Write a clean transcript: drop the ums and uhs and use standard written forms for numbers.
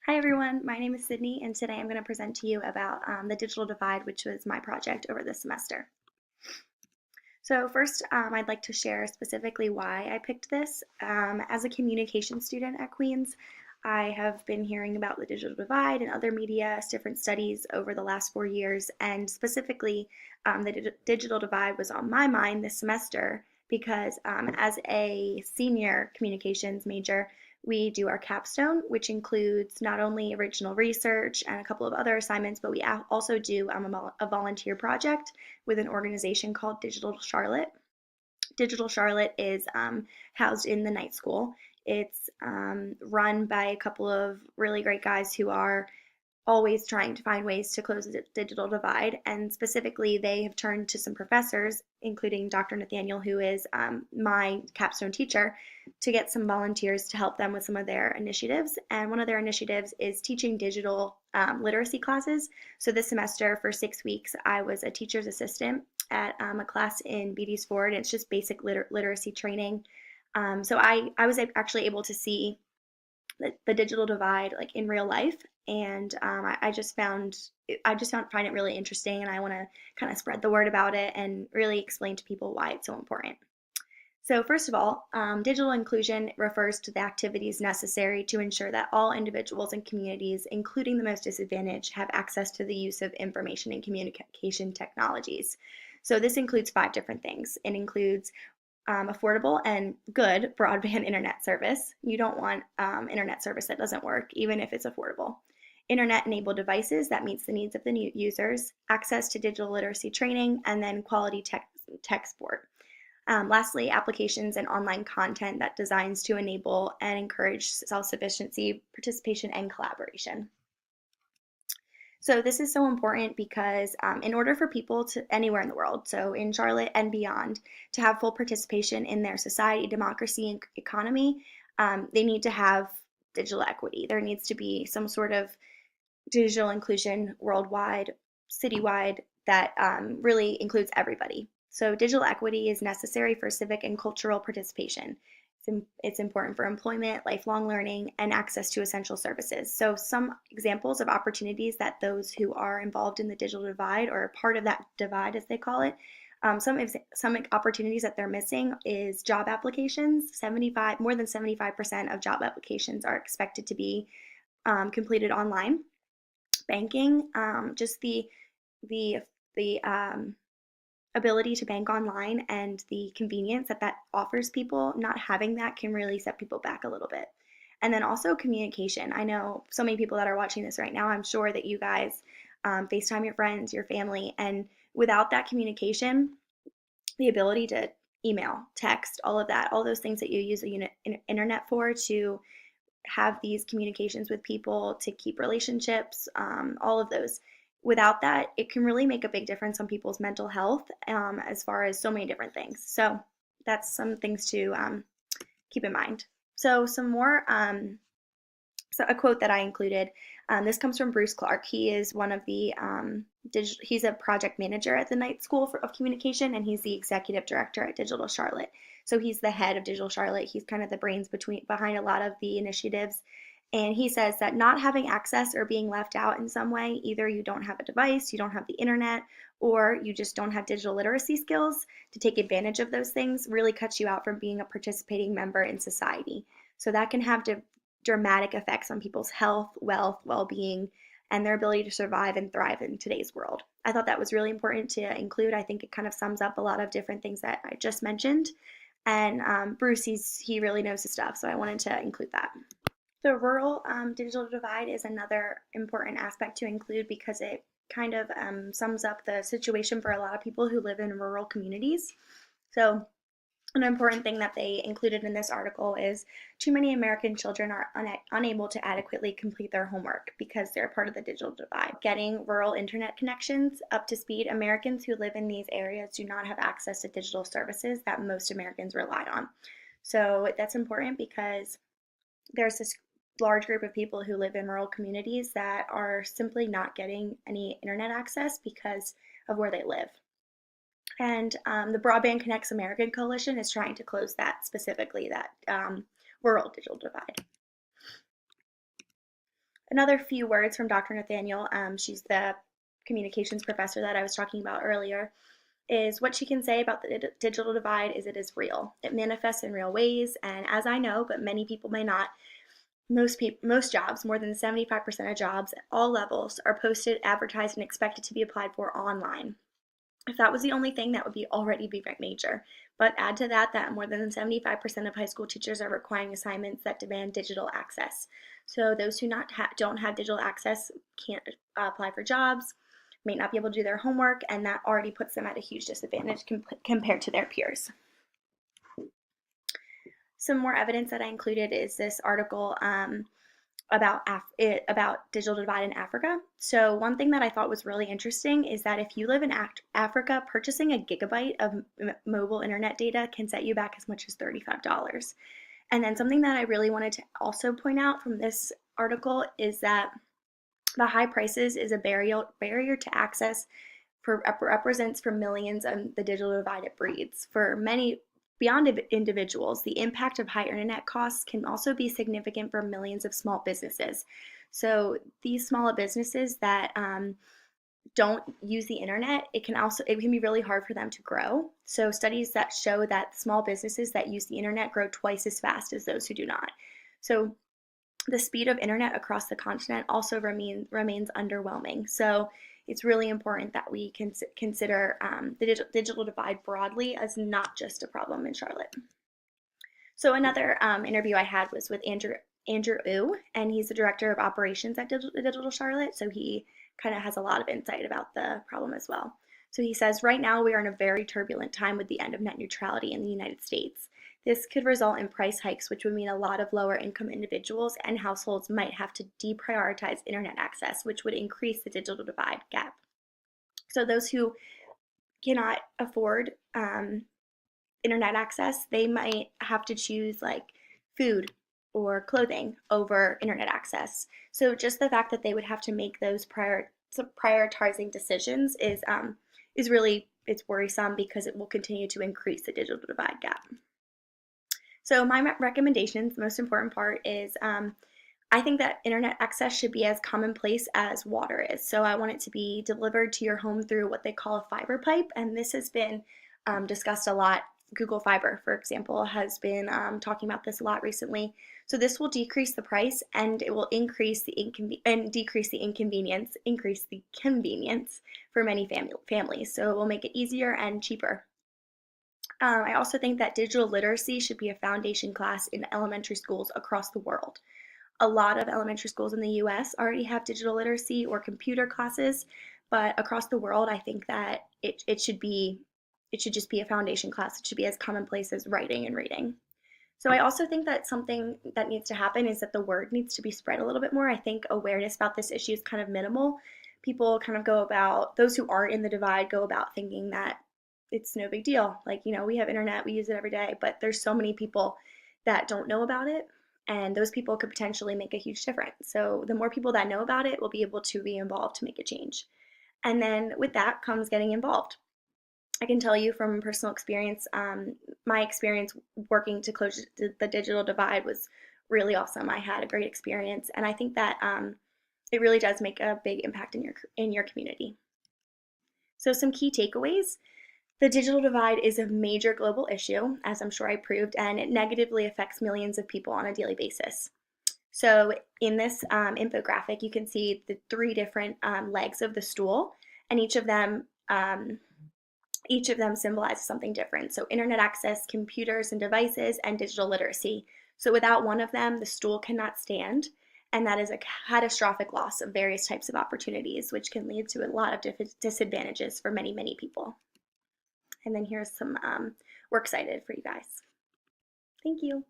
Hi everyone, my name is Sydney and today I'm going to present to you about the digital divide, which was my project over this semester. So first, I'd like to share specifically why I picked this. As a communication student at Queens, I have been hearing about the digital divide and other media, different studies over the last 4 years, and specifically the digital divide was on my mind this semester because as a senior communications major, we do our capstone, which includes not only original research and a couple of other assignments, but we also do a volunteer project with an organization called Digital Charlotte. Digital Charlotte is housed in the night school. It's run by a couple of really great guys who are always trying to find ways to close the digital divide. And specifically, they have turned to some professors, including Dr. Nathaniel, who is my capstone teacher, to get some volunteers to help them with some of their initiatives. And one of their initiatives is teaching digital literacy classes. So this semester, for 6 weeks, I was a teacher's assistant at a class in Beatties Ford. It's just basic literacy training. So I was actually able to see the digital divide like in real life, and find it really interesting, and I want to kind of spread the word about it and really explain to people why it's so important. So first of all, digital inclusion refers to the activities necessary to ensure that all individuals and communities, including the most disadvantaged, have access to the use of information and communication technologies. So this includes 5 different things. It includes affordable and good broadband internet service. You don't want internet service that doesn't work, even if it's affordable. Internet-enabled devices that meets the needs of the users, access to digital literacy training, and then quality tech support. Lastly, applications and online content that designs to enable and encourage self-sufficiency, participation, and collaboration. So this is so important because in order for people to anywhere in the world, so in Charlotte and beyond, to have full participation in their society, democracy, and economy, they need to have digital equity. There needs to be some sort of digital inclusion worldwide, citywide, that really includes everybody. So digital equity is necessary for civic and cultural participation. It's important for employment, lifelong learning, and access to essential services. So some examples of opportunities that those who are involved in the digital divide, or part of that divide as they call it, some opportunities that they're missing is job applications. More than 75% of job applications are expected to be completed online. Banking, just the ability to bank online and the convenience that offers people, not having that can really set people back a little bit. And then also communication. I know so many people that are watching this right now. I'm sure that you guys FaceTime your friends, your family, and without that communication, the ability to email, text, all of that, all those things that you use the internet for to have these communications with people, to keep relationships, all of those. Without that, it can really make a big difference on people's mental health, as far as so many different things. So that's some things to keep in mind. So some more, so a quote that I included. This comes from Bruce Clark. He is one of the he's a project manager at the Knight School of Communication, and he's the executive director at Digital Charlotte. So he's the head of Digital Charlotte. He's kind of the brains behind a lot of the initiatives. And he says that not having access or being left out in some way, either you don't have a device, you don't have the internet, or you just don't have digital literacy skills to take advantage of those things, really cuts you out from being a participating member in society. So that can have dramatic effects on people's health, wealth, well-being, and their ability to survive and thrive in today's world. I thought that was really important to include. I think it kind of sums up a lot of different things that I just mentioned. And Bruce, he really knows his stuff, so I wanted to include that. The rural digital divide is another important aspect to include because it kind of sums up the situation for a lot of people who live in rural communities. So an important thing that they included in this article is too many American children are unable to adequately complete their homework because they're part of the digital divide. Getting rural internet connections up to speed, Americans who live in these areas do not have access to digital services that most Americans rely on. So that's important because there's this large group of people who live in rural communities that are simply not getting any internet access because of where they live. And the Broadband Connects American Coalition is trying to close that, specifically that rural digital divide. Another few words from Dr. Nathaniel, she's the communications professor that I was talking about earlier, is what she can say about the digital divide is it is real. It manifests in real ways, and as I know, but many people may not, most jobs, more than 75% of jobs at all levels, are posted, advertised, and expected to be applied for online. If that was the only thing, that would already be major. But add to that that more than 75% of high school teachers are requiring assignments that demand digital access. So those who don't have digital access can't apply for jobs, may not be able to do their homework, and that already puts them at a huge disadvantage compared to their peers. Some more evidence that I included is this article about digital divide in Africa. So one thing that I thought was really interesting is that if you live in Africa, purchasing a gigabyte of mobile internet data can set you back as much as $35. And then something that I really wanted to also point out from this article is that the high prices is a barrier to access represents for millions of the digital divide it breeds. For many beyond individuals, the impact of high internet costs can also be significant for millions of small businesses. So these small businesses that don't use the internet, it can be really hard for them to grow. So studies that show that small businesses that use the internet grow twice as fast as those who do not. So the speed of internet across the continent also remains underwhelming. So it's really important that we consider the digital divide broadly as not just a problem in Charlotte. So another interview I had was with Andrew Wu, and he's the director of operations at Digital Charlotte. So he kind of has a lot of insight about the problem as well. So he says, right now we are in a very turbulent time with the end of net neutrality in the United States. This could result in price hikes, which would mean a lot of lower income individuals and households might have to deprioritize internet access, which would increase the digital divide gap. So those who cannot afford internet access, they might have to choose like food or clothing over internet access. So just the fact that they would have to make those prioritizing decisions is really, it's worrisome because it will continue to increase the digital divide gap. So my recommendations, the most important part is I think that internet access should be as commonplace as water is. So I want it to be delivered to your home through what they call a fiber pipe, and this has been discussed a lot. Google Fiber, for example, has been talking about this a lot recently. So this will decrease the price, and it will increase the decrease the inconvenience, increase the convenience for many families. So it will make it easier and cheaper. I also think that digital literacy should be a foundation class in elementary schools across the world. A lot of elementary schools in the US already have digital literacy or computer classes, but across the world, I think that it should just be a foundation class. It should be as commonplace as writing and reading. So I also think that something that needs to happen is that the word needs to be spread a little bit more. I think awareness about this issue is kind of minimal. People kind of go about, those who aren't in the divide go about thinking that it's no big deal. Like, we have internet, we use it every day, but there's so many people that don't know about it, and those people could potentially make a huge difference. So the more people that know about it will be able to be involved to make a change. And then with that comes getting involved. I can tell you from personal experience, my experience working to close the digital divide was really awesome. I had a great experience, and I think that it really does make a big impact in your community. So some key takeaways. The digital divide is a major global issue, as I'm sure I proved, and it negatively affects millions of people on a daily basis. So in this infographic, you can see the three different legs of the stool, and each of them symbolizes something different. So internet access, computers and devices, and digital literacy. So without one of them, the stool cannot stand, and that is a catastrophic loss of various types of opportunities, which can lead to a lot of disadvantages for many, many people. And then here's some works cited for you guys. Thank you.